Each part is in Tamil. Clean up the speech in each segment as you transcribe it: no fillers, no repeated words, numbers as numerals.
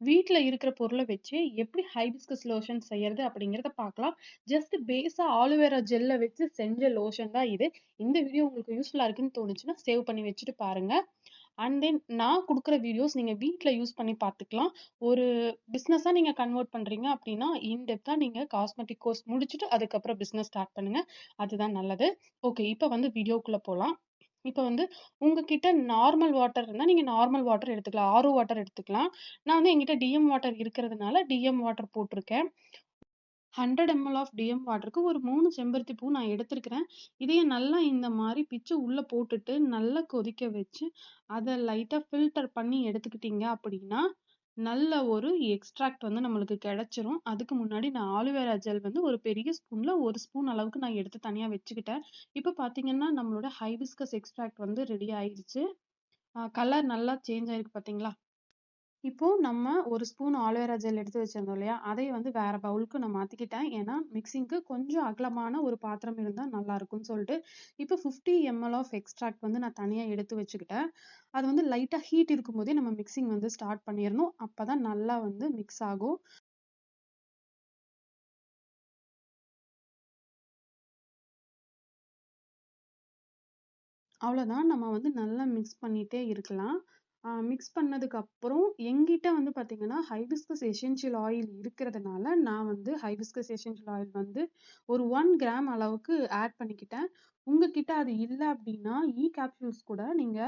வீட்ல இருக்கிற பொருள வச்சு எப்படி ஹைபிஸ்கஸ் லோஷன் செய்யறது அப்படிங்கிறத பார்க்கலாம். ஜஸ்ட் பேஸா ஆலோவேரா ஜெல்ல வச்சு செஞ்ச லோஷன் தான் இது. இந்த வீடியோ உங்களுக்கு யூஸ்ஃபுல்லா இருக்குன்னு தோணுச்சுன்னா, சேவ் பண்ணி வச்சுட்டு பாருங்க. அண்ட் தென் நான் குடுக்குற வீடியோஸ் நீங்க வீட்ல யூஸ் பண்ணி பார்த்துக்கலாம். ஒரு பிசினஸா நீங்க கன்வெர்ட் பண்றீங்க அப்படின்னா, இன் டெப்த்தா நீங்க காஸ்மெட்டிக் கோர்ஸ் முடிச்சுட்டு அதுக்கப்புறம் பிசினஸ் ஸ்டார்ட் பண்ணுங்க. அதுதான் நல்லது. ஓகே, இப்ப வந்து வீடியோக்குள்ள போலாம். இப்ப வந்து உங்ககிட்ட நார்மல் வாட்டர் இருந்தா, நீங்க நார்மல் வாட்டர் எடுத்துக்கலாம். ஆரோ வாட்டர் எடுத்துக்கலாம். நான் வந்து என்கிட்ட டிஎம் வாட்டர் இருக்கிறதுனால, டிஎம் வாட்டர் போட்டிருக்கேன். 100 ml ஆஃப் டிஎம் வாட்டருக்கு ஒரு 3 செம்பருத்தி பூ நான் எடுத்திருக்கிறேன். இதையும் நல்லா இந்த மாரி பிச்சு உள்ள போட்டுட்டு, நல்லா கொதிக்க வச்சு, அத லைட்டா ஃபில்டர் பண்ணி எடுத்துக்கிட்டீங்க அப்படின்னா, நல்ல ஒரு எக்ஸ்ட்ராக்ட் வந்து நம்மளுக்கு கிடைச்சிரும். அதுக்கு முன்னாடி நான் ஆலோவேரா ஜெல் வந்து ஒரு பெரிய ஸ்பூன்ல 1 ஸ்பூன் அளவுக்கு நான் எடுத்து தனியா வச்சுக்கிட்டேன். இப்ப பார்த்தீங்கன்னா, நம்மளோட ஹைபிஸ்கஸ் எக்ஸ்ட்ராக்ட் வந்து ரெடி ஆயிடுச்சு. கலர் நல்லா சேஞ்ச் ஆயிருக்கு பார்த்தீங்களா? இப்போ நம்ம 1 ஸ்பூன் ஆலோவேரா ஜெல் எடுத்து வச்சிருந்தோம் இல்லையா? அதைய வந்து வேற பவுலுக்கு நான் மாத்திக்கிட்டேன். ஏன்னா, மிக்ஸிங்க்கு கொஞ்சம் அகலமான ஒரு பாத்திரம் இருந்தா நல்லா இருக்கும்னு சொல்லிட்டு, இப்போ 50 ml ஆஃப் எக்ஸ்ட்ராக்ட் வந்து நான் தனியா எடுத்து வச்சுக்கிட்டேன். அது வந்து லைட்டா ஹீட் இருக்கும்போதே நம்ம மிக்ஸிங் வந்து ஸ்டார்ட் பண்ணிறணும். அப்பதான் நல்லா வந்து மிக்ஸ் ஆகும். அவ்வளோதான். நம்ம வந்து நல்லா மிக்ஸ் பண்ணிட்டே இருக்கலாம். மிக்ஸ் பண்ணதுக்கு அப்புறம் என்கிட்ட வந்து பார்த்தீங்கன்னா, ஹைபிஸ்கஸ் எசென்ஷியல் ஆயில் இருக்கிறதுனால, நான் வந்து ஹைபிஸ்கஸ் எசென்ஷியல் ஆயில் வந்து ஒரு 1 கிராம் அளவுக்கு ஆட் பண்ணிக்கிட்டேன். உங்ககிட்ட அது இல்ல அப்டின்னா, கேப்சூல்ஸ் கூட நீங்க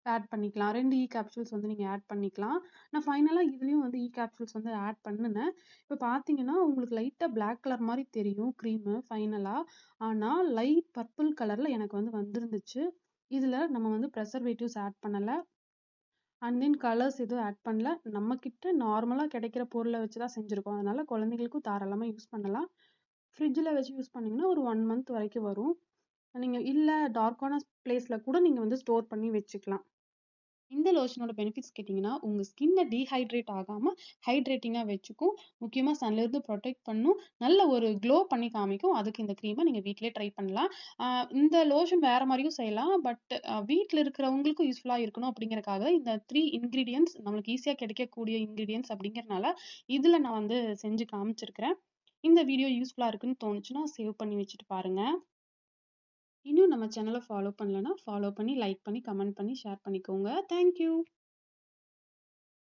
ஆட் பண்ணிக்கலாம். 2 கேப்சூல்ஸ் வந்து நீங்க ஆட் பண்ணிக்கலாம். நான் ஃபைனலா இதுலயும் வந்து கேப்சூல்ஸ் வந்து ஆட் பண்ணுனேன். இப்ப பார்த்தீங்கன்னா, உங்களுக்கு லைட்டா பிளாக் கலர் மாரி தெரியும் கிரீமு ஃபைனலா. ஆனா, லைட் பர்பிள் கலர்ல எனக்கு வந்து வந்திருந்துச்சு. இதுல நம்ம வந்து பிரிசர்வேட்டிவ்ஸ் ஆட் பண்ணல. அண்ட் தென் கலர்ஸ் எதுவும் ஆட் பண்ணல. நம்ம கிட்ட நார்மலா கிடைக்கிற பொருள வச்சு தான் செஞ்சிருக்கோம். அதனால குழந்தைகளுக்கும் தாராளமா யூஸ் பண்ணலாம். ஃப்ரிட்ஜ்ல வச்சு யூஸ் பண்ணீங்கன்னா, ஒரு 1 மந்த் வரைக்கும் வரும். நீங்க இல்ல டார்க்கான பிளேஸ்ல கூட நீங்க வந்து ஸ்டோர் பண்ணி வச்சுக்கலாம். இந்த லோஷனோட பெனிஃபிட்ஸ் கேட்டீங்கன்னா, உங்க ஸ்கின்ன டீஹைட்ரேட் ஆகாம ஹைட்ரேட்டிங்கா வச்சுக்கும். முக்கியமா சன்ல இருந்து புரொடெக்ட் பண்ணும். நல்ல ஒரு க்ளோ பண்ணி காமிக்கும். அதுக்கு இந்த கிரீம நீங்க வீட்லயே ட்ரை பண்ணலாம். அ இந்த லோஷன் வேற மாரியும் செய்யலாம். பட் வீட்ல இருக்கிறவங்களுக்கும் யூஸ்ஃபுல்லா இருக்கணும் அப்படிங்கிறக்காக இந்த 3 இன்கிரீடியன்ட்ஸ் நம்மளுக்கு ஈஸியா கிடைக்கக்கூடிய இன்கிரீடியன்ட்ஸ் அப்படிங்கிறனால, இதுல நான் வந்து செஞ்சு காமிச்சிருக்கிறேன். இந்த வீடியோ யூஸ்ஃபுல்லா இருக்குன்னு தோணுச்சுன்னா, சேவ் பண்ணி வச்சுட்டு பாருங்க. இன்னும் நம்ம சேனல ஃபாலோ பண்ணலன்னா, ஃபாலோ பண்ணி, லைக் பண்ணி, கமெண்ட் பண்ணி, ஷேர் பண்ணிக்கோங்க. Thank you.